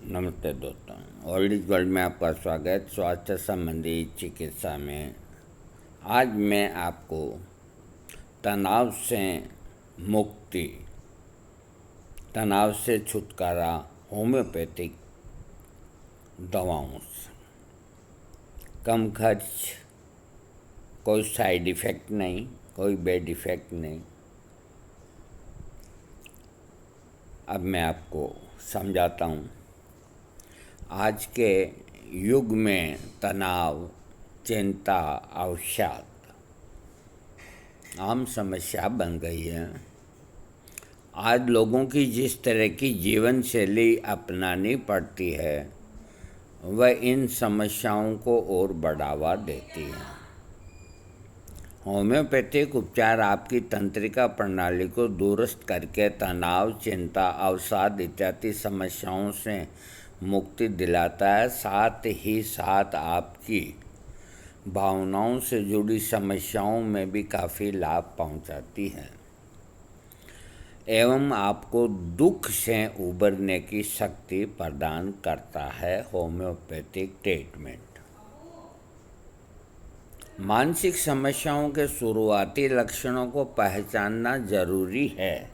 नमस्ते दोस्तों, old world में आपका स्वागत। स्वास्थ्य संबंधी चिकित्सा में आज मैं आपको तनाव से मुक्ति, तनाव से छुटकारा होम्योपैथिक दवाओं से। कम खर्च, कोई साइड इफ़ेक्ट नहीं, कोई बैड इफ़ेक्ट नहीं। अब मैं आपको समझाता हूँ। आज के युग में तनाव, चिंता, अवसाद आम समस्या बन गई है। आज लोगों की जिस तरह की जीवन शैली अपनानी पड़ती है वह इन समस्याओं को और बढ़ावा देती है। होम्योपैथिक उपचार आपकी तंत्रिका प्रणाली को दुरुस्त करके तनाव, चिंता, अवसाद इत्यादि समस्याओं से मुक्ति दिलाता है। साथ ही साथ आपकी भावनाओं से जुड़ी समस्याओं में भी काफ़ी लाभ पहुंचाती है एवं आपको दुख से उबरने की शक्ति प्रदान करता है। होम्योपैथिक ट्रीटमेंट मानसिक समस्याओं के शुरुआती लक्षणों को पहचानना जरूरी है,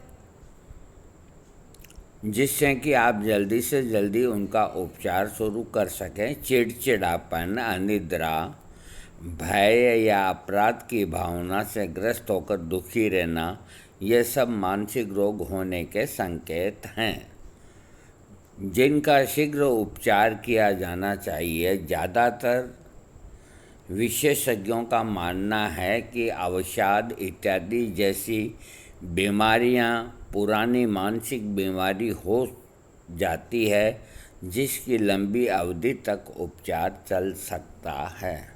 जिससे कि आप जल्दी से जल्दी उनका उपचार शुरू कर सकें। चिड़चिड़ापन, अनिद्रा, भय या अपराध की भावना से ग्रस्त होकर दुखी रहना, ये सब मानसिक रोग होने के संकेत हैं जिनका शीघ्र उपचार किया जाना चाहिए। ज़्यादातर विशेषज्ञों का मानना है कि अवसाद इत्यादि जैसी बीमारियां पुरानी मानसिक बीमारी हो जाती है जिसकी लंबी अवधि तक उपचार चल सकता है।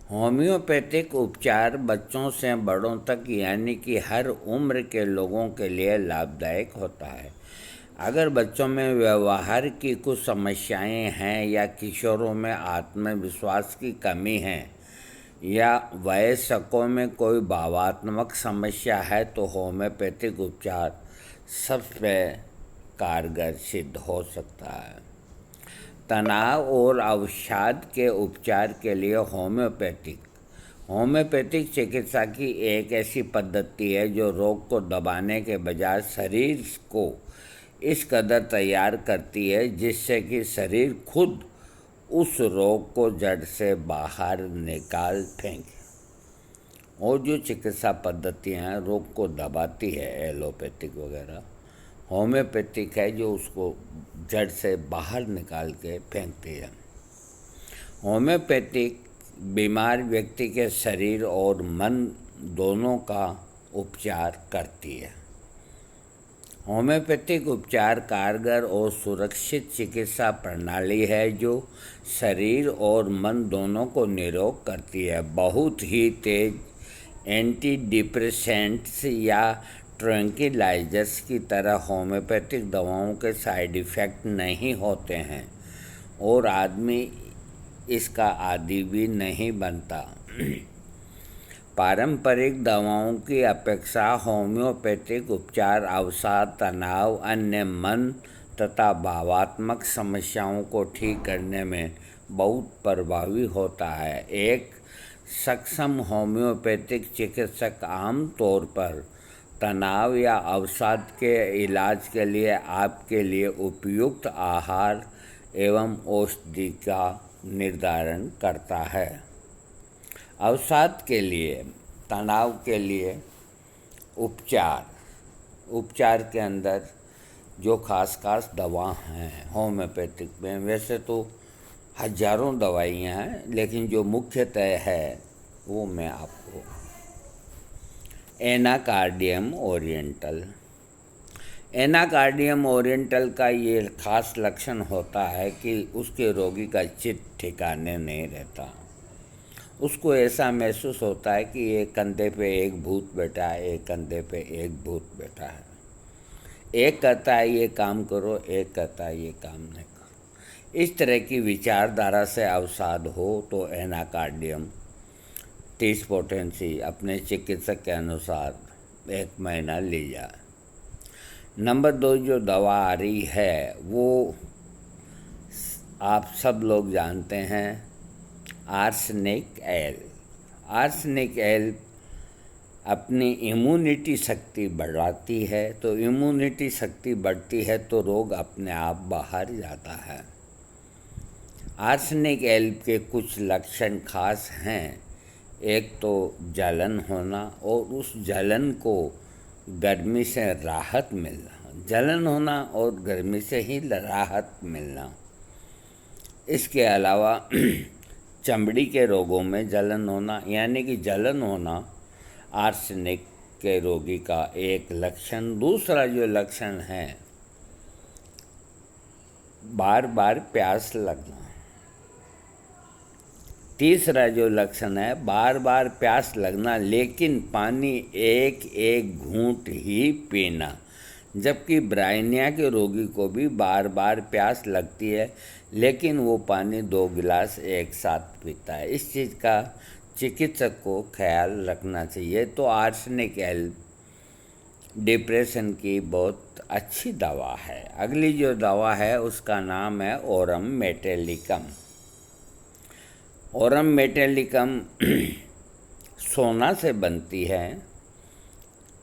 होम्योपैथिक उपचार बच्चों से बड़ों तक यानी कि हर उम्र के लोगों के लिए लाभदायक होता है। अगर बच्चों में व्यवहार की कुछ समस्याएं हैं या किशोरों में आत्मविश्वास की कमी है या वयस्कों में कोई भावात्मक समस्या है तो होम्योपैथिक उपचार सबसे कारगर सिद्ध हो सकता है। तनाव और अवसाद के उपचार के लिए होम्योपैथिक चिकित्सा की एक ऐसी पद्धति है जो रोग को दबाने के बजाय शरीर को इस कदर तैयार करती है जिससे कि शरीर खुद उस रोग को जड़ से बाहर निकाल फेंके। और जो चिकित्सा पद्धतियाँ हैं रोग को दबाती है, एलोपैथिक वगैरह, होम्योपैथिक है जो उसको जड़ से बाहर निकाल के फेंकती है। होम्योपैथिक बीमार व्यक्ति के शरीर और मन दोनों का उपचार करती है। होम्योपैथिक उपचार कारगर और सुरक्षित चिकित्सा प्रणाली है जो शरीर और मन दोनों को निरोग करती है। बहुत ही तेज एंटी डिप्रेसेंट्स या ट्रैंक्विलाइजर्स की तरह होम्योपैथिक दवाओं के साइड इफ़ेक्ट नहीं होते हैं और आदमी इसका आदी भी नहीं बनता। पारंपरिक दवाओं की अपेक्षा होम्योपैथिक उपचार अवसाद, तनाव, अन्य मन तथा भावात्मक समस्याओं को ठीक करने में बहुत प्रभावी होता है। एक सक्षम होम्योपैथिक चिकित्सक आम तौर पर तनाव या अवसाद के इलाज के लिए आपके लिए उपयुक्त आहार एवं औषधि का निर्धारण करता है। अवसाद के लिए, तनाव के लिए उपचार के अंदर जो खास दवा हैं होम्योपैथिक में, वैसे तो हजारों दवाइयाँ हैं लेकिन जो मुख्यतः है वो मैं आपको एनाकार्डियम ओरिएंटल का ये खास लक्षण होता है कि उसके रोगी का चित्त ठिकाने नहीं रहता। उसको ऐसा महसूस होता है कि एक कंधे पे एक भूत बैठा है, एक कंधे पे एक भूत बैठा है। एक कहता है ये काम करो, एक कहता है ये काम नहीं करो। इस तरह की विचारधारा से अवसाद हो तो एनाकार्डियम 30 पोटेंसी अपने चिकित्सक के अनुसार 1 महीना ली जाए। नंबर 2 जो दवा आ रही है वो आप सब लोग जानते हैं, आर्सेनिक एल। आर्सेनिक एल अपनी इम्यूनिटी शक्ति बढ़ाती है, तो इम्यूनिटी शक्ति बढ़ती है तो रोग अपने आप बाहर जाता है। आर्सेनिक एल के कुछ लक्षण खास हैं। एक तो जलन होना, और उस जलन को गर्मी से राहत मिलना। जलन होना और गर्मी से ही राहत मिलना। इसके अलावा चमड़ी के रोगों में जलन होना, यानी कि जलन होना आर्सेनिक के रोगी का एक लक्षण। दूसरा जो लक्षण है, बार बार प्यास लगना। तीसरा जो लक्षण है, बार बार प्यास लगना लेकिन पानी एक एक घूंट ही पीना। जबकि ब्राइनिया के रोगी को भी बार बार प्यास लगती है लेकिन वो पानी 2 गिलास एक साथ पीता है। इस चीज़ का चिकित्सक को ख्याल रखना चाहिए। तो आर्सेनिक एल डिप्रेशन की बहुत अच्छी दवा है। अगली जो दवा है उसका नाम है ओरम मेटेलिकम। ओरम मेटेलिकम सोना से बनती है,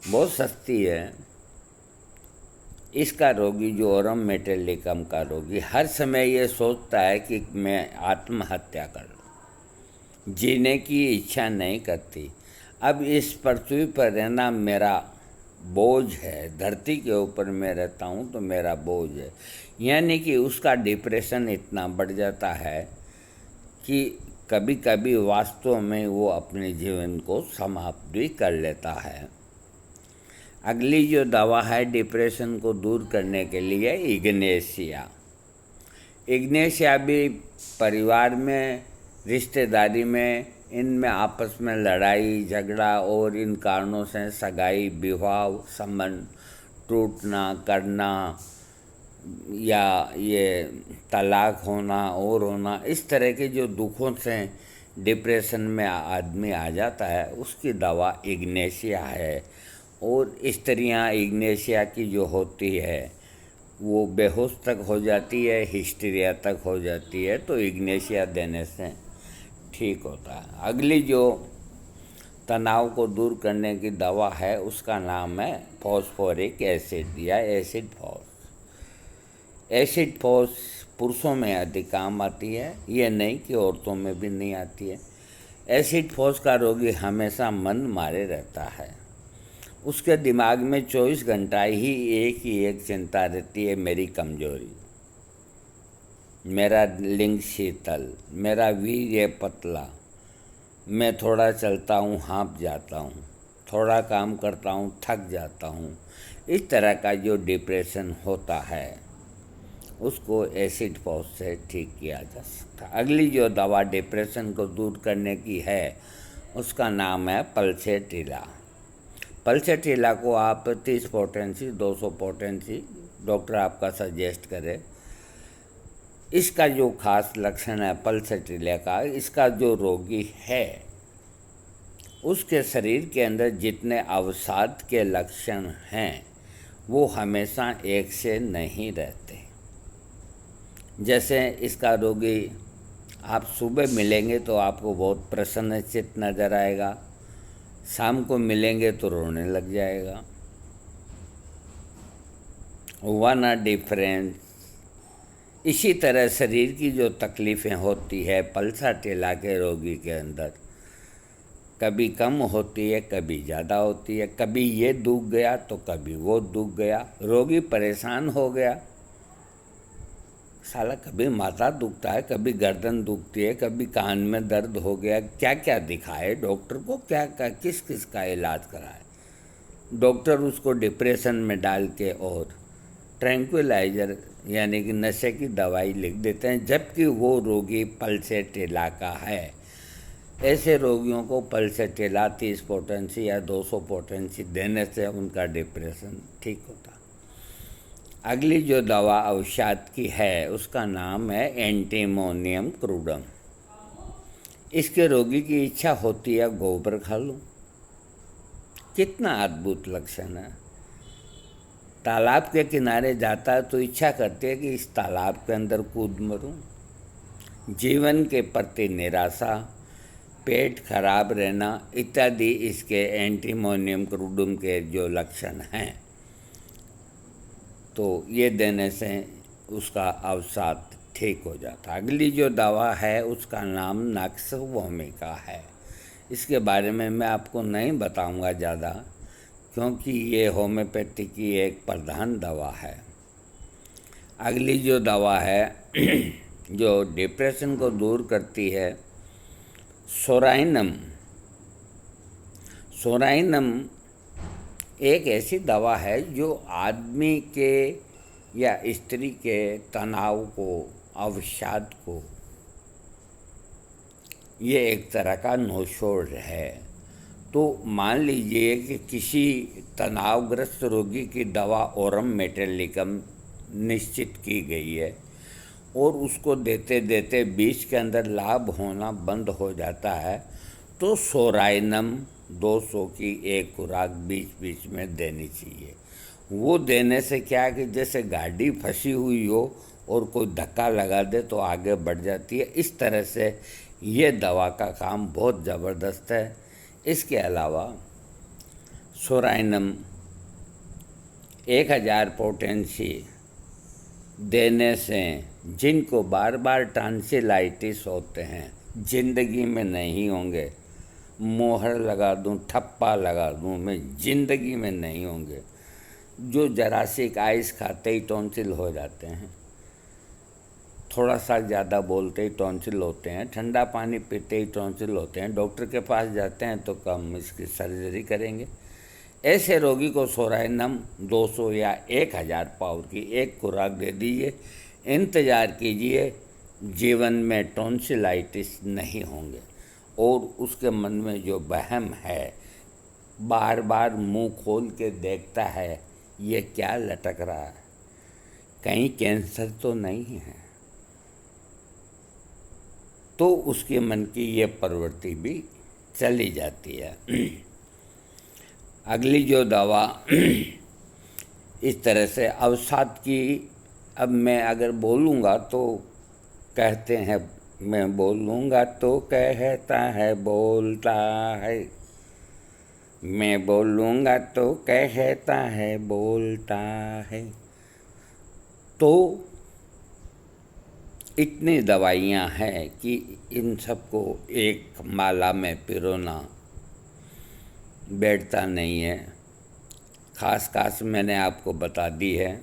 बहुत सस्ती है। इसका रोगी जो ओरम मेटेलिकम का रोगी हर समय ये सोचता है कि मैं आत्महत्या कर लूँ, जीने की इच्छा नहीं करती। अब इस पृथ्वी पर रहना मेरा बोझ है, धरती के ऊपर मैं रहता हूँ तो मेरा बोझ है। यानी कि उसका डिप्रेशन इतना बढ़ जाता है कि कभी कभी वास्तव में वो अपने जीवन को समाप्त भी कर लेता है। अगली जो दवा है डिप्रेशन को दूर करने के लिए, इग्नेशिया। इग्नेशिया भी परिवार में, रिश्तेदारी में, इनमें आपस में लड़ाई झगड़ा और इन कारणों से सगाई, विवाह संबंध टूटना करना या ये तलाक होना और होना, इस तरह के जो दुखों से डिप्रेशन में आदमी आ जाता है, उसकी दवा इग्नेशिया है। और स्त्रियां इग्नेशिया की जो होती है वो बेहोश तक हो जाती है, हिस्टीरिया तक हो जाती है, तो इग्नेशिया देने से ठीक होता है। अगली जो तनाव को दूर करने की दवा है उसका नाम है फॉस्फोरिक एसिड या एसिड फॉस। एसिड फॉस पुरुषों में अधिक काम आती है, ये नहीं कि औरतों में भी नहीं आती है। एसिड फॉस का रोगी हमेशा मन मारे रहता है। उसके दिमाग में 24 घंटा ही एक चिंता रहती है, मेरी कमजोरी, मेरा लिंग शीतल, मेरा वीर्य पतला, मैं थोड़ा चलता हूँ हाँफ जाता हूँ, थोड़ा काम करता हूँ थक जाता हूँ। इस तरह का जो डिप्रेशन होता है उसको एसिड फॉस से ठीक किया जा सकता है। अगली जो दवा डिप्रेशन को दूर करने की है उसका नाम है पल्सेट्रिला। पल्सेट्रिला को आप 30 पोटेंसी 200 पोटेंसी डॉक्टर आपका सजेस्ट करे। इसका जो खास लक्षण है पल्सेट्रिला का, इसका जो रोगी है उसके शरीर के अंदर जितने अवसाद के लक्षण हैं वो हमेशा एक से नहीं रहते। जैसे इसका रोगी आप सुबह मिलेंगे तो आपको बहुत प्रसन्नचित्त नज़र आएगा, शाम को मिलेंगे तो रोने लग जाएगा। One a difference. इसी तरह शरीर की जो तकलीफ़ें होती है पल्सेट्रिला के रोगी के अंदर, कभी कम होती है कभी ज़्यादा होती है, कभी ये दुख गया तो कभी वो दुख गया, रोगी परेशान हो गया। साला कभी माथा दुखता है, कभी गर्दन दुखती है, कभी कान में दर्द हो गया, क्या क्या दिखाए डॉक्टर को, क्या क्या किस किस का इलाज कराए। डॉक्टर उसको डिप्रेशन में डाल के और ट्रैंक्विलाइजर यानी कि नशे की दवाई लिख देते हैं, जबकि वो रोगी पल्सेट्रिला का है। ऐसे रोगियों को पल्सेट्रिला 30 पोटेंसी या 200 पोटेंसी देने से उनका डिप्रेशन ठीक होता। अगली जो दवा अवसाद की है उसका नाम है एंटीमोनियम क्रूडम। इसके रोगी की इच्छा होती है गोबर खा लूं। कितना अद्भुत लक्षण है। तालाब के किनारे जाता है तो इच्छा करती है कि इस तालाब के अंदर कूद मरूं। जीवन के प्रति निराशा, पेट खराब रहना इत्यादि इसके एंटीमोनियम क्रूडम के जो लक्षण हैं, तो ये देने से उसका अवसाद ठीक हो जाता। अगली जो दवा है उसका नाम नक्स भूमिका है। इसके बारे में मैं आपको नहीं बताऊंगा ज़्यादा, क्योंकि ये होम्योपैथी की एक प्रधान दवा है। अगली जो दवा है जो डिप्रेशन को दूर करती है, सोराइनम। सोराइनम एक ऐसी दवा है जो आदमी के या स्त्री के तनाव को, अवसाद को, ये एक तरह का नोशोड़ है। तो मान लीजिए कि किसी तनावग्रस्त रोगी की दवा ओरम मेटेलिकम निश्चित की गई है और उसको देते देते बीच के अंदर लाभ होना बंद हो जाता है, तो सोराइनम 200 की एक खुराक बीच बीच में देनी चाहिए। वो देने से क्या है कि जैसे गाड़ी फंसी हुई हो और कोई धक्का लगा दे तो आगे बढ़ जाती है। इस तरह से ये दवा का काम बहुत ज़बरदस्त है। इसके अलावा सोराइनम 1000 पोटेंसी देने से जिनको बार बार टॉन्सिलाइटिस होते हैं, ज़िंदगी में नहीं होंगे, मोहर लगा दूं, ठप्पा लगा दूं, मैं ज़िंदगी में नहीं होंगे। जो जरासिक आइस खाते ही टॉन्सिल हो जाते हैं, थोड़ा सा ज़्यादा बोलते ही टॉन्सिल होते हैं, ठंडा पानी पीते ही टॉन्सिल होते हैं, डॉक्टर के पास जाते हैं तो कम इसकी सर्जरी करेंगे। ऐसे रोगी को सोराइनम 200 या 1000 पाउर की एक खुराक दे दीजिए। इंतज़ार कीजिए, जीवन में टॉन्सिलाइटिस नहीं होंगे। और उसके मन में जो वहम है, बार बार मुंह खोल के देखता है ये क्या लटक रहा है, कहीं कैंसर तो नहीं है, तो उसके मन की ये प्रवृत्ति भी चली जाती है। अगली जो दवा इस तरह से अवसाद की, अब मैं अगर बोलूँगा तो कहते हैं, मैं बोलूँगा तो कहता है बोलता है, मैं बोलूँगा तो कहता है बोलता है। तो इतनी दवाइयाँ हैं कि इन सबको एक माला में पिरोना बैठता नहीं है। खास मैंने आपको बता दी है।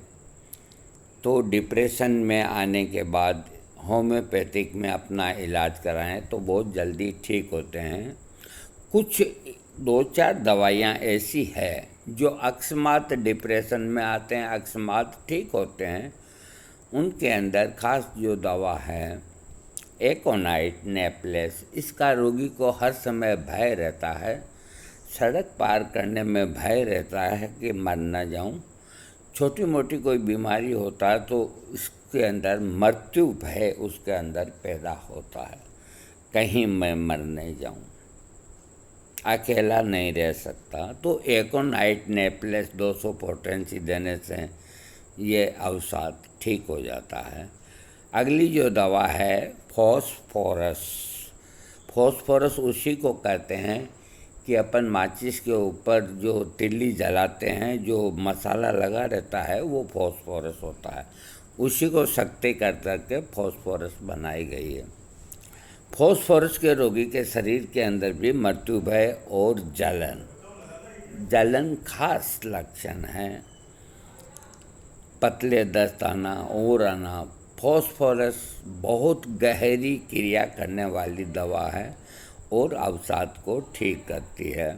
तो डिप्रेशन में आने के बाद होम्योपैथिक में अपना इलाज कराएं तो बहुत जल्दी ठीक होते हैं। कुछ 2-4 दवाइयाँ ऐसी है जो अकस्मात डिप्रेशन में आते हैं, अकस्मात ठीक होते हैं। उनके अंदर खास जो दवा है एकोनाइट नेपलेस, इसका रोगी को हर समय भय रहता है, सड़क पार करने में भय रहता है कि मर न जाऊं। छोटी मोटी कोई बीमारी होता है तो इसके अंदर मृत्यु भय उसके अंदर पैदा होता है, कहीं मैं मर नहीं जाऊं, अकेला नहीं रह सकता। तो एकोनाइट नेपलेस 200 पोटेंसी देने से ये अवसाद ठीक हो जाता है। अगली जो दवा है फॉस्फोरस। फॉस्फोरस उसी को कहते हैं कि अपन माचिस के ऊपर जो तिल्ली जलाते हैं, जो मसाला लगा रहता है, वो फॉस्फोरस होता है। उसी को शक्ति कर करके फॉस्फोरस बनाई गई है। फॉस्फोरस के रोगी के शरीर के अंदर भी मृत्यु भय और जलन खास लक्षण हैं। पतले दस्त आना और आना। फॉस्फोरस बहुत गहरी क्रिया करने वाली दवा है और अवसाद को ठीक करती है।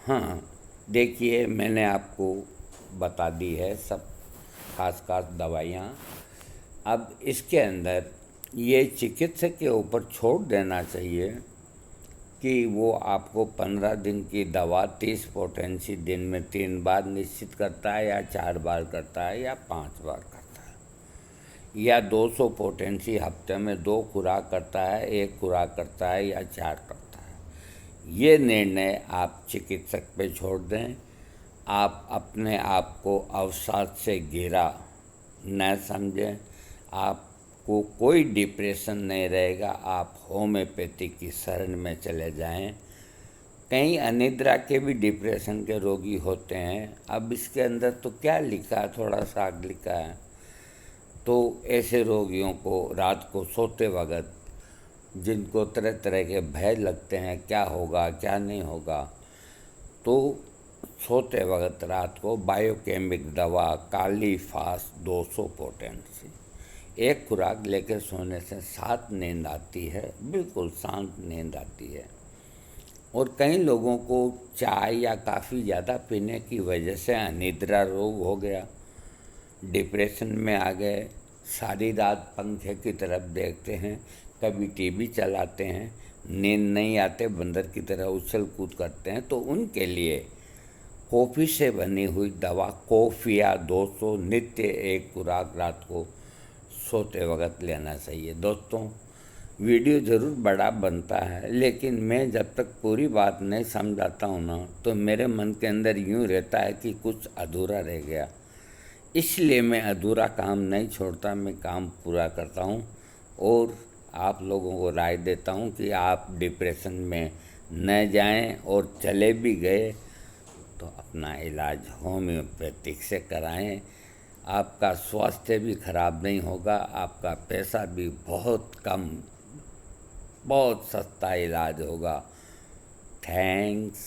हाँ, देखिए मैंने आपको बता दी है सब खास दवाइयाँ। अब इसके अंदर ये चिकित्सक के ऊपर छोड़ देना चाहिए कि वो आपको 15 दिन की दवा 30 पोटेंसी दिन में 3 बार निश्चित करता है, या 4 बार करता है, या 5 बार करता है, या 200 पोटेंसी हफ्ते में 2 खुराक करता है, 1 खुराक करता है, या 4 करता है। ये निर्णय आप चिकित्सक पे छोड़ दें। आप अपने आप को अवसाद से घिरा न समझें। आपको कोई डिप्रेशन नहीं रहेगा। आप होम्योपैथी की शरण में चले जाएं। कई अनिद्रा के भी डिप्रेशन के रोगी होते हैं। अब इसके अंदर तो क्या लिखा है, थोड़ा सा आगे लिखा है। तो ऐसे रोगियों को रात को सोते वक्त, जिनको तरह तरह के भय लगते हैं, क्या होगा क्या नहीं होगा, तो सोते वक्त रात को बायोकेमिक दवा काली फास 200 पोटेंसी एक खुराक लेकर सोने से सात नींद आती है, बिल्कुल शांत नींद आती है। और कई लोगों को चाय या काफ़ी ज़्यादा पीने की वजह से अनिद्रा रोग हो गया, डिप्रेशन में आ गए, सारी रात पंखे की तरफ देखते हैं, कभी टीवी चलाते हैं, नींद नहीं आते, बंदर की तरह उछल कूद करते हैं। तो उनके लिए कॉफ़ी से बनी हुई दवा कॉफ़िया 200 नित्य एक खुराक रात को सोते वक्त लेना चाहिए। दोस्तों, वीडियो ज़रूर बड़ा बनता है, लेकिन मैं जब तक पूरी बात नहीं समझाता हूँ ना, तो मेरे मन के अंदर यूँ रहता है कि कुछ अधूरा रह गया। इसलिए मैं अधूरा काम नहीं छोड़ता, मैं काम पूरा करता हूँ और आप लोगों को राय देता हूँ कि आप डिप्रेशन में न जाएं, और चले भी गए तो अपना इलाज होम्योपैथिक से कराएं। आपका स्वास्थ्य भी खराब नहीं होगा, आपका पैसा भी बहुत कम, बहुत सस्ता इलाज होगा। थैंक्स।